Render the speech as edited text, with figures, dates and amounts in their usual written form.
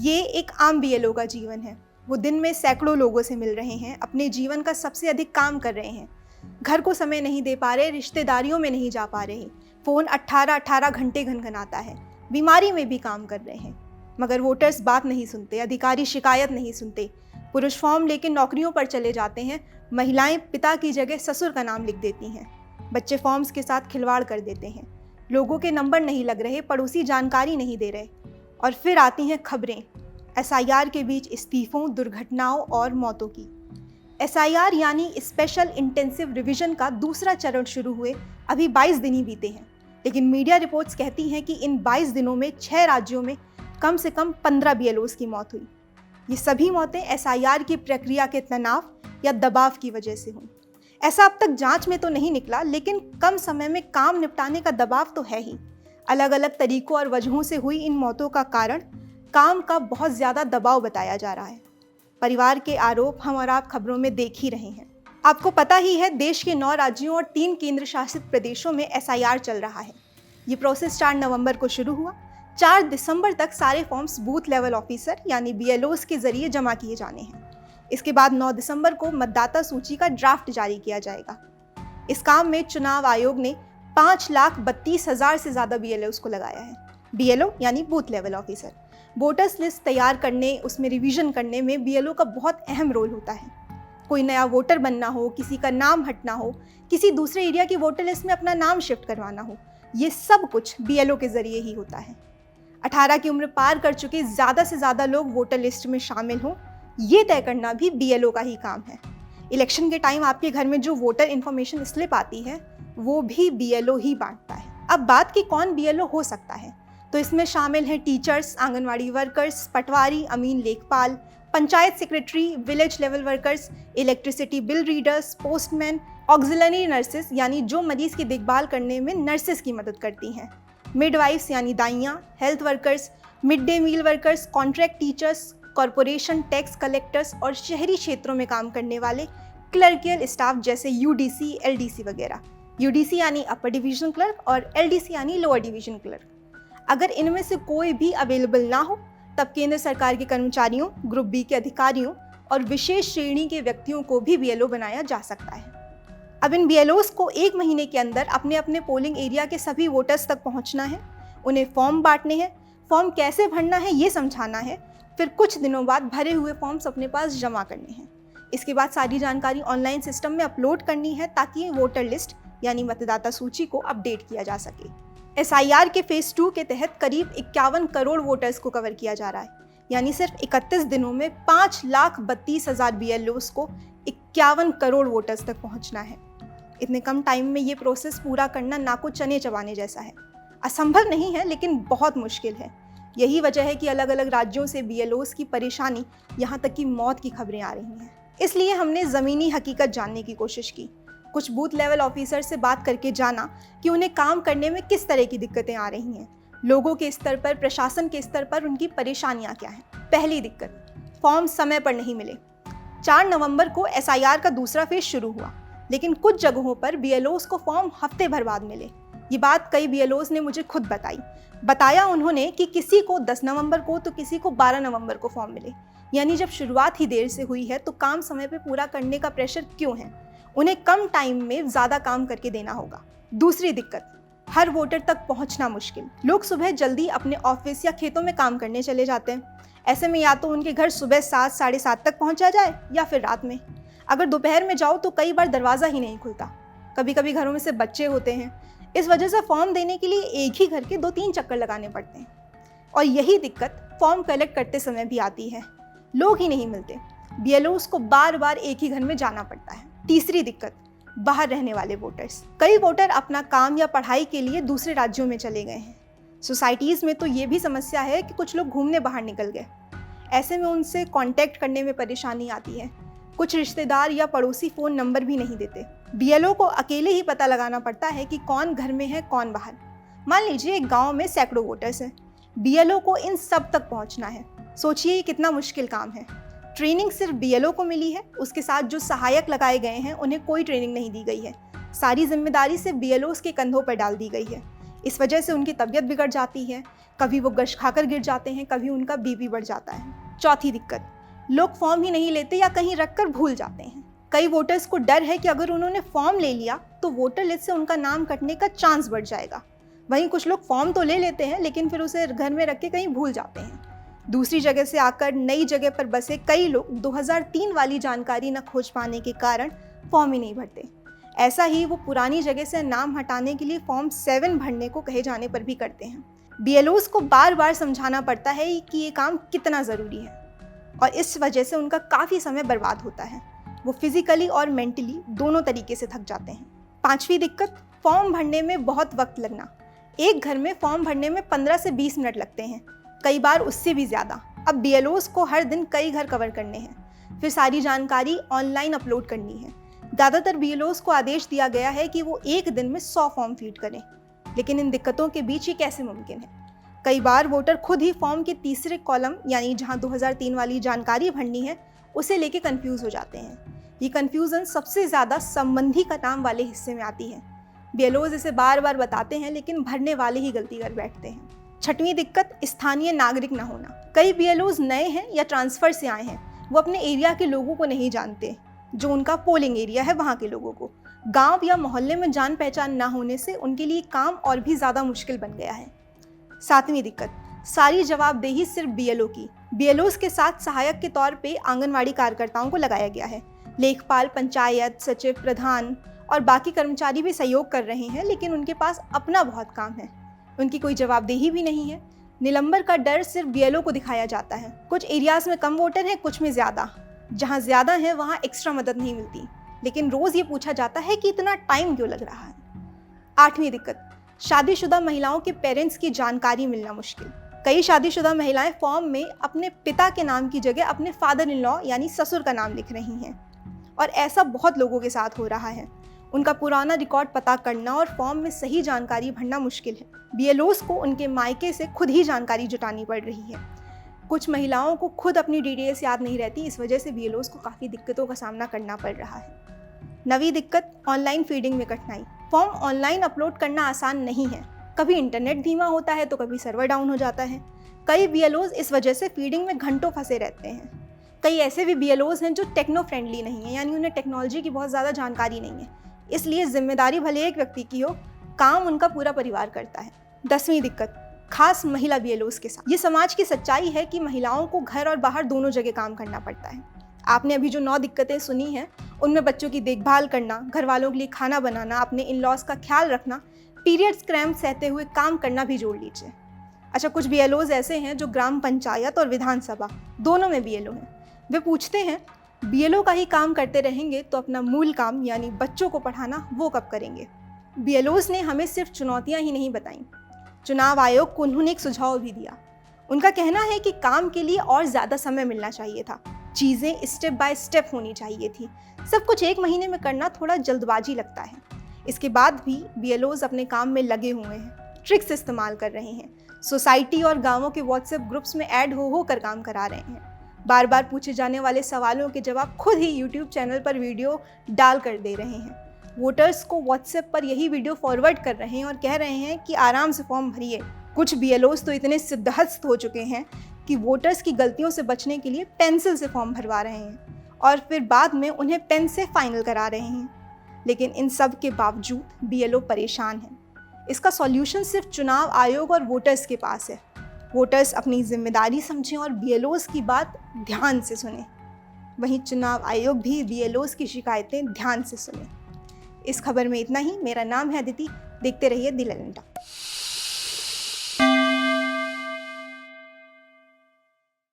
ये एक आम बीएलओ का जीवन है। वो दिन में सैकड़ों लोगों से मिल रहे हैं, अपने जीवन का सबसे अधिक काम कर रहे हैं, घर को समय नहीं दे पा रहे, रिश्तेदारियों में नहीं जा पा रहे, फ़ोन 18-18 घंटे घनघनाता है, बीमारी में भी काम कर रहे हैं। मगर वोटर्स बात नहीं सुनते, अधिकारी शिकायत नहीं सुनते। पुरुष फॉर्म लेकर नौकरियों पर चले जाते हैं, महिलाएं पिता की जगह ससुर का नाम लिख देती हैं, बच्चे फॉर्म्स के साथ खिलवाड़ कर देते हैं, लोगों के नंबर नहीं लग रहे, पड़ोसी जानकारी नहीं दे रहे। और फिर आती हैं खबरें एसआईआर के बीच इस्तीफों, दुर्घटनाओं और मौतों की। एसआईआर यानी स्पेशल इंटेंसिव रिवीजन का दूसरा चरण शुरू हुए अभी 22 दिन ही बीते हैं, लेकिन मीडिया रिपोर्ट्स कहती हैं कि इन 22 दिनों में 6 राज्यों में कम से कम 15 बीएलओज़ की मौत हुई। ये सभी मौतें एसआईआर की प्रक्रिया के तनाव या दबाव की वजह से हुई। ऐसा अब तक जांच में तो नहीं निकला, लेकिन कम समय में काम निपटाने का दबाव तो है ही। अलग अलग तरीकों और वजहों से हुई इन मौतों का कारण काम का बहुत ज़्यादा दबाव बताया जा रहा है। परिवार के आरोप हम और आप खबरों में देख ही रहे हैं। आपको पता ही है, देश के 9 राज्यों और 3 केंद्र शासित प्रदेशों में एसआईआर चल रहा है। ये प्रोसेस 4 नवंबर को शुरू हुआ। 4 दिसंबर तक सारे फॉर्म्स बूथ लेवल ऑफिसर यानी बीएलओज़ के जरिए जमा किए जाने हैं। इसके बाद 9 दिसंबर को मतदाता सूची का ड्राफ्ट जारी किया जाएगा। इस काम में चुनाव आयोग ने 5,32,000 से ज़्यादा बीएलओज़ को लगाया है। बीएलओ यानी booth level officer. Voters list तैयार करने, उसमें रिवीजन करने में बीएलओ का बहुत अहम रोल होता है। कोई नया वोटर बनना हो, किसी का नाम हटना हो, किसी दूसरे एरिया की वोटर लिस्ट में अपना नाम शिफ्ट करवाना हो, ये सब कुछ बीएलओ के ज़रिए ही होता है। 18 की उम्र पार कर चुके ज़्यादा से ज़्यादा लोग वोटर लिस्ट में शामिल हों, ये तय करना भी बीएलओ का ही काम है। इलेक्शन के टाइम आपके घर में जो वोटर इन्फॉर्मेशन स्लिप आती है, वो भी बीएलओ ही बांटता है। अब बात की कौन बीएलओ हो सकता है, तो इसमें शामिल हैं टीचर्स, आंगनवाड़ी वर्कर्स, पटवारी, अमीन लेखपाल, panchayat secretary, village level workers, electricity bill readers, postman, auxiliary nurses यानी जो मरीज की देखभाल करने में नर्सेस की मदद करती हैं, मिडवाइफ्स यानी दाइयाँ, health workers, mid day meal workers, contract teachers, corporation tax collectors और शहरी क्षेत्रों में काम करने वाले क्लर्कियल स्टाफ जैसे यूडीसी, एलडीसी वगैरह। यूडीसी यानी अपर डिवीजन क्लर्क और एलडीसी यानी लोअर डिवीजन क्लर्क। अगर इनमें से कोई भी अवेलेबल ना हो, तब केंद्र सरकार के कर्मचारियों, ग्रुप बी के अधिकारियों और विशेष श्रेणी के व्यक्तियों को भी बीएलओ बनाया जा सकता है। अब इन बीएलओज़ को 1 महीने के अंदर अपने अपने पोलिंग एरिया के सभी वोटर्स तक पहुंचना है, उन्हें फॉर्म बांटने हैं, फॉर्म कैसे भरना है ये समझाना है, फिर कुछ दिनों बाद भरे हुए फॉर्म्स अपने पास जमा करने हैं। इसके बाद सारी जानकारी ऑनलाइन सिस्टम में अपलोड करनी है ताकि वोटर लिस्ट यानी मतदाता सूची को अपडेट किया जा सके। एसआईआर के फेज़ 2 के तहत करीब 51 करोड़ वोटर्स को कवर किया जा रहा है, यानी सिर्फ 31 दिनों में 5,32,000 बीएलओज़ को 51 करोड़ वोटर्स तक पहुंचना है। इतने कम टाइम में ये प्रोसेस पूरा करना ना को चने चबाने जैसा है। असंभव नहीं है, लेकिन बहुत मुश्किल है। यही वजह है कि अलग अलग राज्यों से बीएलओज़ की परेशानी, यहाँ तक कि मौत की खबरें आ रही हैं। इसलिए हमने ज़मीनी हकीकत जानने की कोशिश की। कुछ बूथ लेवल ऑफिसर से बात करके जाना कि उन्हें काम करने में किस तरह की दिक्कतें आ रही हैं, लोगों के स्तर पर, प्रशासन के स्तर पर उनकी परेशानियां क्या हैं। पहली दिक्कत, फॉर्म समय पर नहीं मिले। 4 नवंबर को एसआईआर का दूसरा फेज शुरू हुआ, लेकिन कुछ जगहों पर बीएलओज़ को फॉर्म हफ्ते भर बाद मिले। ये बात कई बीएलओज़ ने मुझे खुद बताया उन्होंने कि किसी को 10 नवंबर को तो किसी को 12 नवंबर को फॉर्म मिले। यानी जब शुरुआत ही देर से हुई है तो काम समय पे पूरा करने का प्रेशर क्यों है? उन्हें कम टाइम में ज़्यादा काम करके देना होगा। दूसरी दिक्कत, हर वोटर तक पहुंचना मुश्किल। लोग सुबह जल्दी अपने ऑफिस या खेतों में काम करने चले जाते हैं। ऐसे में या तो उनके घर सुबह 7, साढ़े 7 तक पहुंचा जाए या फिर रात में। अगर दोपहर में जाओ तो कई बार दरवाज़ा ही नहीं खुलता। कभी कभी घरों में से बच्चे होते हैं, इस वजह से फॉर्म देने के लिए एक ही घर के 2-3 चक्कर लगाने पड़ते हैं। और यही दिक्कत फॉर्म कलेक्ट करते समय भी आती है, लोग ही नहीं मिलते। बीएलओज़ को बार बार एक ही घर में जाना पड़ता है। तीसरी दिक्कत, बाहर रहने वाले वोटर्स। कई वोटर अपना काम या पढ़ाई के लिए दूसरे राज्यों में चले गए हैं। सोसाइटीज़ में तो ये भी समस्या है कि कुछ लोग घूमने बाहर निकल गए। ऐसे में उनसे कांटेक्ट करने में परेशानी आती है। कुछ रिश्तेदार या पड़ोसी फ़ोन नंबर भी नहीं देते। बीएलओ को अकेले ही पता लगाना पड़ता है कि कौन घर में है, कौन बाहर। मान लीजिए एक गाँव में सैकड़ों वोटर्स हैं, बीएलओ को इन सब तक पहुँचना है। सोचिए ये कितना मुश्किल काम है। ट्रेनिंग सिर्फ बीएलओ को मिली है, उसके साथ जो सहायक लगाए गए हैं उन्हें कोई ट्रेनिंग नहीं दी गई है। सारी जिम्मेदारी सिर्फ बीएलओज़ के कंधों पर डाल दी गई है। इस वजह से उनकी तबीयत बिगड़ जाती है, कभी वो गश खाकर गिर जाते हैं, कभी उनका बीपी बढ़ जाता है। चौथी दिक्कत, लोग फॉर्म ही नहीं लेते या कहीं रख कर भूल जाते हैं। कई वोटर्स को डर है कि अगर उन्होंने फॉर्म ले लिया तो वोटर लिस्ट से उनका नाम कटने का चांस बढ़ जाएगा। वहीं कुछ लोग फॉर्म तो ले लेते हैं लेकिन फिर उसे घर में रख के कहीं भूल जाते हैं। दूसरी जगह से आकर नई जगह पर बसे कई लोग 2003 वाली जानकारी न खोज पाने के कारण फॉर्म ही नहीं भरते। ऐसा ही वो पुरानी जगह से नाम हटाने के लिए फॉर्म 7 भरने को कहे जाने पर भी करते हैं। BLOs को बार बार समझाना पड़ता है कि ये काम कितना ज़रूरी है और इस वजह से उनका काफ़ी समय बर्बाद होता है। वो फिज़िकली और मेंटली दोनों तरीके से थक जाते हैं। पांचवी दिक्कत, फॉर्म भरने में बहुत वक्त लगना। एक घर में फॉर्म भरने में 15 से 20 मिनट लगते हैं, कई बार उससे भी ज़्यादा। अब BLOs को हर दिन कई घर कवर करने हैं, फिर सारी जानकारी ऑनलाइन अपलोड करनी है। ज़्यादातर BLOs को आदेश दिया गया है कि वो एक दिन में 100 फॉर्म फीड करें, लेकिन इन दिक्कतों के बीच ये कैसे मुमकिन है? कई बार वोटर खुद ही फॉर्म के तीसरे कॉलम यानी जहां 2003 वाली जानकारी भरनी है उसे लेके कंफ्यूज हो जाते हैं। ये कंफ्यूजन सबसे ज़्यादा संबंधी का नाम वाले हिस्से में आती है। BLOs इसे बार बार बताते हैं लेकिन भरने वाले ही गलती कर बैठते हैं। छठवीं दिक्कत, स्थानीय नागरिक न होना। कई BLOs नए हैं या ट्रांसफ़र से आए हैं, वो अपने एरिया के लोगों को नहीं जानते, जो उनका पोलिंग एरिया है वहाँ के लोगों को। गांव या मोहल्ले में जान पहचान ना होने से उनके लिए काम और भी ज़्यादा मुश्किल बन गया है। सातवीं दिक्कत, सारी जवाबदेही सिर्फ BLO की। BLOs के साथ सहायक के तौर पे आंगनवाड़ी कार्यकर्ताओं को लगाया गया है। लेखपाल, पंचायत सचिव, प्रधान और बाकी कर्मचारी भी सहयोग कर रहे हैं, लेकिन उनके पास अपना बहुत काम है, उनकी कोई जवाबदेही भी नहीं है। निलंबर का डर सिर्फ BLO को दिखाया जाता है। कुछ एरियाज़ में कम वोटर हैं, कुछ में ज़्यादा। जहाँ ज़्यादा है वहाँ एक्स्ट्रा मदद नहीं मिलती, लेकिन रोज़ ये पूछा जाता है कि इतना टाइम क्यों लग रहा है। आठवीं दिक्कत, शादीशुदा महिलाओं के पेरेंट्स की जानकारी मिलना मुश्किल। कई शादीशुदा महिलाएं फॉर्म में अपने पिता के नाम की जगह अपने फादर इन लॉ यानी ससुर का नाम लिख रही हैं, और ऐसा बहुत लोगों के साथ हो रहा है। उनका पुराना रिकॉर्ड पता करना और फॉर्म में सही जानकारी भरना मुश्किल है। BLOs को उनके मायके से खुद ही जानकारी जुटानी पड़ रही है। कुछ महिलाओं को खुद अपनी डिटेल्स याद नहीं रहती, इस वजह से BLOs को काफ़ी दिक्कतों का सामना करना पड़ रहा है। नवी दिक्कत, ऑनलाइन फीडिंग में कठिनाई। फॉर्म ऑनलाइन अपलोड करना आसान नहीं है। कभी इंटरनेट धीमा होता है तो कभी सर्वर डाउन हो जाता है। कई BLOs इस वजह से फीडिंग में घंटों फंसे रहते हैं। कई ऐसे भी BLOs हैं जो टेक्नो फ्रेंडली नहीं है, यानी उन्हें टेक्नोलॉजी की बहुत ज़्यादा जानकारी नहीं है, इसलिए जिम्मेदारी भले एक व्यक्ति की हो, काम उनका पूरा परिवार करता है। 10वीं दिक्कत, खास महिला BLOs के साथ। ये समाज की सच्चाई है कि महिलाओं को घर और बाहर दोनों जगह काम करना पड़ता है। आपने अभी जो 9 दिक्कतें सुनी हैं, उनमें बच्चों की देखभाल करना, घर वालों के लिए खाना बनाना, अपने इन लॉज का ख्याल रखना, पीरियड्स क्रैम्प सहते हुए काम करना भी जोड़ लीजिए। अच्छा, कुछ BLOs ऐसे हैं जो ग्राम पंचायत और विधानसभा दोनों में BLO हैं। वे पूछते हैं, BLO का ही काम करते रहेंगे तो अपना मूल काम यानी बच्चों को पढ़ाना वो कब करेंगे? BLOs ने हमें सिर्फ चुनौतियाँ ही नहीं बताईं, चुनाव आयोग को उन्होंने एक सुझाव भी दिया। उनका कहना है कि काम के लिए और ज़्यादा समय मिलना चाहिए था, चीज़ें स्टेप बाय स्टेप होनी चाहिए थी। सब कुछ एक महीने में करना थोड़ा जल्दबाजी लगता है। इसके बाद भी BLOs अपने काम में लगे हुए हैं, ट्रिक्स इस्तेमाल कर रहे हैं, सोसाइटी और गांवों के WhatsApp ग्रुप्स में ऐड हो कर काम करा रहे हैं, बार बार पूछे जाने वाले सवालों के जवाब खुद ही YouTube चैनल पर वीडियो डाल कर दे रहे हैं, वोटर्स को WhatsApp पर यही वीडियो फॉरवर्ड कर रहे हैं और कह रहे हैं कि आराम से फॉर्म भरिए। कुछ BLOs तो इतने सिद्धहस्त हो चुके हैं कि वोटर्स की गलतियों से बचने के लिए पेंसिल से फॉर्म भरवा रहे हैं और फिर बाद में उन्हें पेन से फाइनल करा रहे हैं। लेकिन इन सब के बावजूद BLO परेशान हैं। इसका सॉल्यूशन सिर्फ चुनाव आयोग और वोटर्स के पास है। वोटर्स अपनी जिम्मेदारी समझें और BLOs की बात ध्यान से सुनें। वहीं चुनाव आयोग भी BLOs की शिकायतें ध्यान से सुने। इस खबर में इतना ही। मेरा नाम है अदिति। देखते रहिए द एजेंडा।